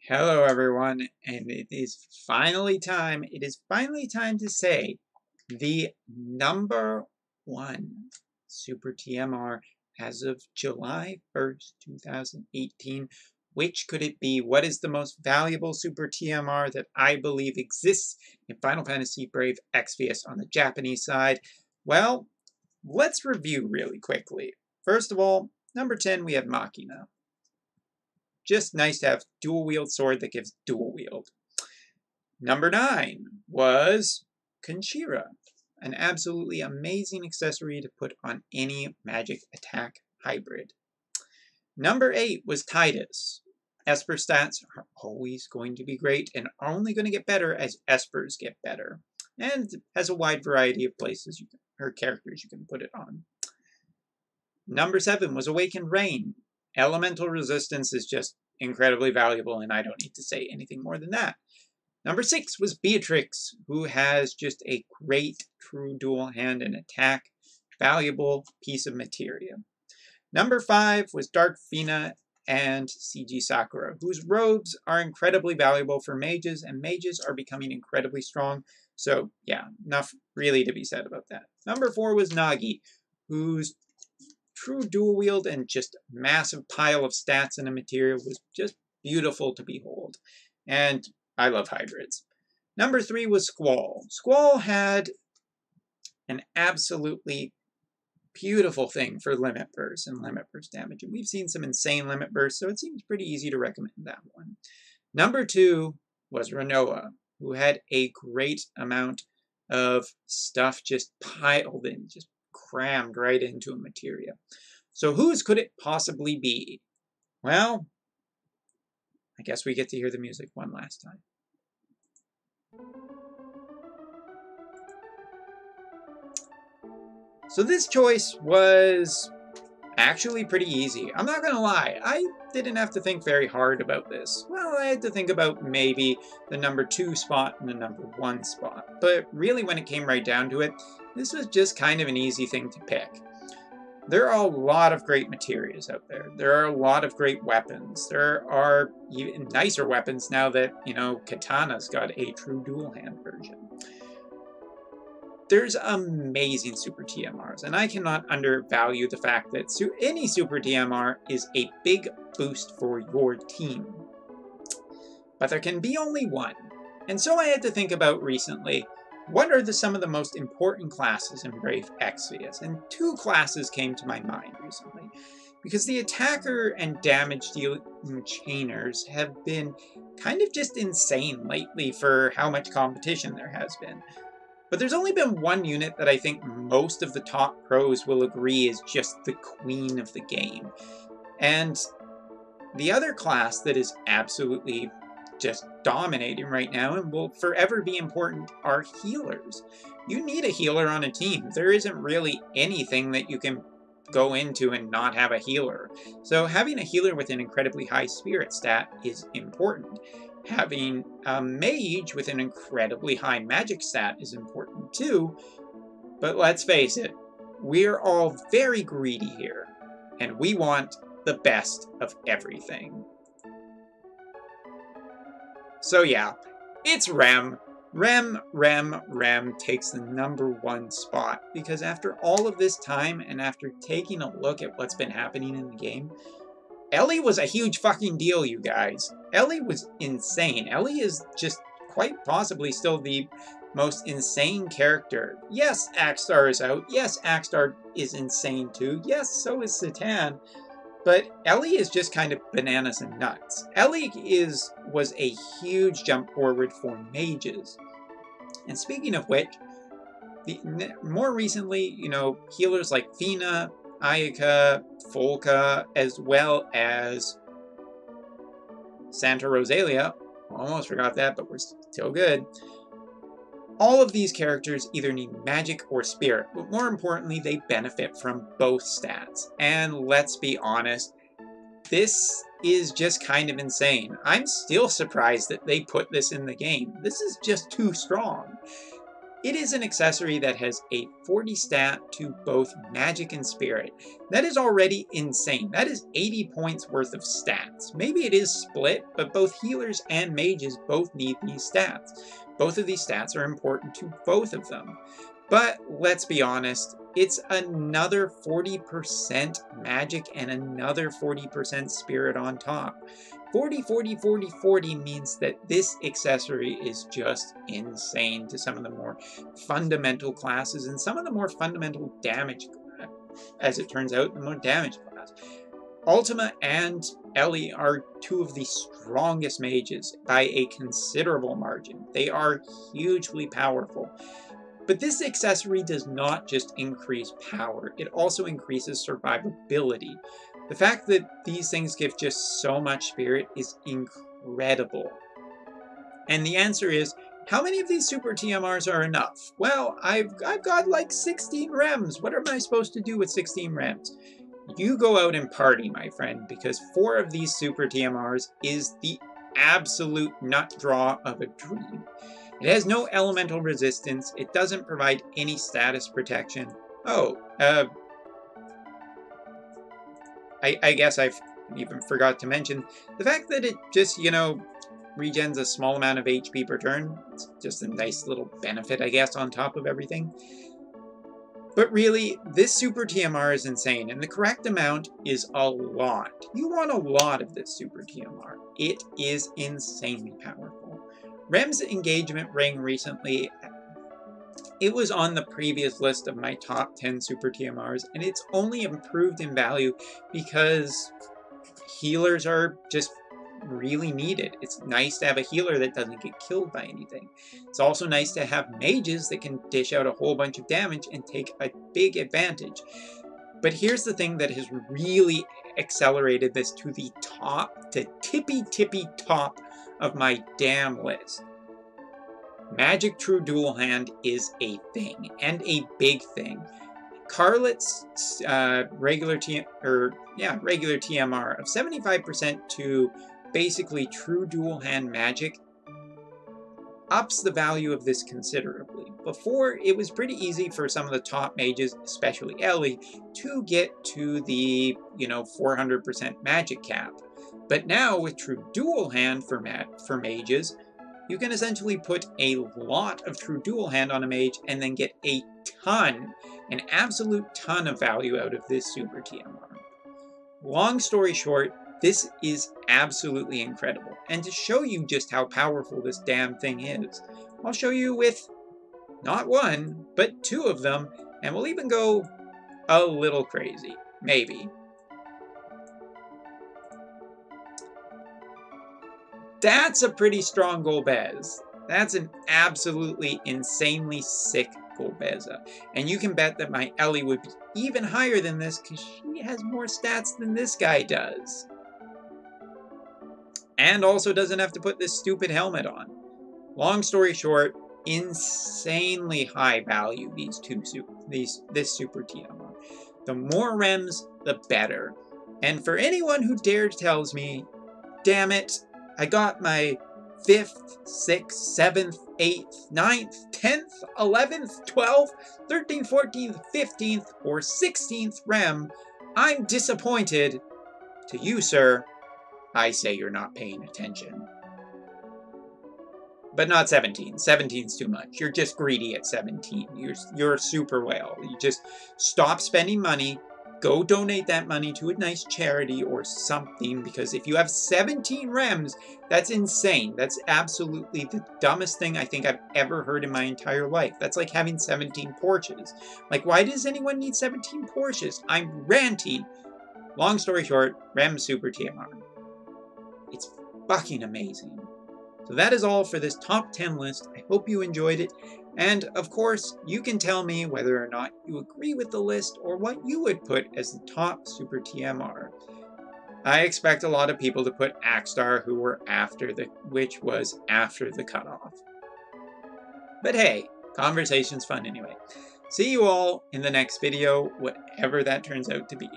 Hello everyone, and it is finally time to say the number one Super TMR as of July 1st, 2018. Which could it be? What is the most valuable Super TMR that I believe exists in Final Fantasy Brave Exvius on the Japanese side? Well, let's review really quickly. First of all, number 10 we have Machina. Just nice to have dual-wield sword that gives dual wield. Number 9 was Conchira, an absolutely amazing accessory to put on any magic attack hybrid. Number 8 was Tidus. Esper stats are always going to be great and are only going to get better as Espers get better, and has a wide variety of places or characters you can put it on. Number 7 was Awakened Rain. Elemental resistance is just incredibly valuable, and I don't need to say anything more than that. Number 6 was Beatrix, who has just a great true dual hand and attack, valuable piece of materia. Number 5 was Dark Fina and CG Sakura, whose robes are incredibly valuable for mages, and mages are becoming incredibly strong. So yeah, enough really to be said about that. Number 4 was Nagi, whose true dual wield and just massive pile of stats in a material was just beautiful to behold. And I love hybrids. Number 3 was Squall. Squall had an absolutely beautiful thing for limit burst and limit burst damage. And we've seen some insane limit bursts, so it seems pretty easy to recommend that one. Number 2 was Renoa, who had a great amount of stuff just piled in, just crammed right into a materia. So whose could it possibly be? Well, I guess we get to hear the music one last time. So this choice was actually pretty easy. I'm not gonna lie, I didn't have to think very hard about this. Well, I had to think about maybe the number 2 spot and the number 1 spot. But really, when it came right down to it, this was just kind of an easy thing to pick. There are a lot of great materials out there. There are a lot of great weapons. There are even nicer weapons now that, Katana's got a true dual hand version. There's amazing Super TMRs, and I cannot undervalue the fact that any Super TMR is a big boost for your team. But there can be only one. And so I had to think about recently, what are some of the most important classes in Brave Exvius? And 2 classes came to my mind recently. Because the attacker and damage dealing chainers have been kind of just insane lately for how much competition there has been. But there's only been one unit that I think most of the top pros will agree is just the queen of the game. And the other class that is absolutely just dominating right now and will forever be important are healers. You need a healer on a team. There isn't really anything that you can go into and not have a healer. So having a healer with an incredibly high spirit stat is important. Having a mage with an incredibly high magic stat is important too. But let's face it, we're all very greedy here, and we want the best of everything. So yeah, it's Rem. Rem takes the number 1 spot, because after all of this time and after taking a look at what's been happening in the game, Ellie was a huge fucking deal, you guys. Ellie was insane. Ellie is just quite possibly still the most insane character. Yes, Axstar is out. Yes, Axstar is insane too. Yes, so is Satan. But Ellie is just kind of bananas and nuts. Ellie was a huge jump forward for mages. And speaking of which, more recently, healers like Fina, Ayaka, Folka, as well as Santa Rosalia, almost forgot that, but we're still good. All of these characters either need magic or spirit, but more importantly, they benefit from both stats. And let's be honest, this is just kind of insane. I'm still surprised that they put this in the game. This is just too strong. It is an accessory that has a 40 stat to both magic and spirit. That is already insane. That is 80 points worth of stats. Maybe it is split, but both healers and mages both need these stats. Both of these stats are important to both of them. But let's be honest, it's another 40% magic and another 40% spirit on top. 40, 40, 40, 40 means that this accessory is just insane to some of the more fundamental classes and some of the more fundamental damage, as it turns out, the more damage class. Ultima and Ellie are two of the strongest mages by a considerable margin. They are hugely powerful. But this accessory does not just increase power, it also increases survivability. The fact that these things give just so much spirit is incredible. And the answer is, how many of these super TMRs are enough? Well, I've got like 16 rems. What am I supposed to do with 16 rems? You go out and party, my friend, because 4 of these super TMRs is the absolute nut draw of a dream. It has no elemental resistance, it doesn't provide any status protection. Oh, I guess I've even forgot to mention the fact that it just, regens a small amount of HP per turn. It's just a nice little benefit, I guess, on top of everything. But really, this super TMR is insane, and the correct amount is a lot. You want a lot of this super TMR. It is insanely powerful. Rem's engagement ring recently, it was on the previous list of my top 10 super TMRs, and it's only improved in value because healers are just really needed. It's nice to have a healer that doesn't get killed by anything. It's also nice to have mages that can dish out a whole bunch of damage and take a big advantage. But here's the thing that has really accelerated this to the top, to tippy top of my damn list. Magic True Dual Hand is a thing, and a big thing. Carlet's regular TMR of 75% to basically True Dual Hand magic ups the value of this considerably. Before, it was pretty easy for some of the top mages, especially Ellie, to get to the 400% magic cap. But now, with True Dual Hand for mages, you can essentially put a lot of True Dual Hand on a mage and then get a ton, an absolute ton of value out of this super TMR. Long story short, this is absolutely incredible. And to show you just how powerful this damn thing is, I'll show you with not one, but 2 of them, and we'll even go a little crazy. Maybe. That's a pretty strong Golbez. That's an absolutely insanely sick Golbeza. And you can bet that my Ellie would be even higher than this because she has more stats than this guy does. And also doesn't have to put this stupid helmet on. Long story short, insanely high value, this super TMR. The more rems, the better. And for anyone who tells me, damn it, I got my 5th, 6th, 7th, 8th, 9th, 10th, 11th, 12th, 13th, 14th, 15th, or 16th rem, I'm disappointed. To you, sir, I say you're not paying attention. But not 17. 17's too much. You're just greedy at 17. You're super whale. You just stop spending money. Go donate that money to a nice charity or something, because if you have 17 rems, that's insane. That's absolutely the dumbest thing I think I've ever heard in my entire life. That's like having 17 Porsches. Like, why does anyone need 17 Porsches? I'm ranting. Long story short, Rem Super TMR. It's fucking amazing. So that is all for this top 10 list. I hope you enjoyed it. And, of course, you can tell me whether or not you agree with the list or what you would put as the top Super TMR. I expect a lot of people to put Axstar, which was after the cutoff. But hey, conversation's fun anyway. See you all in the next video, whatever that turns out to be.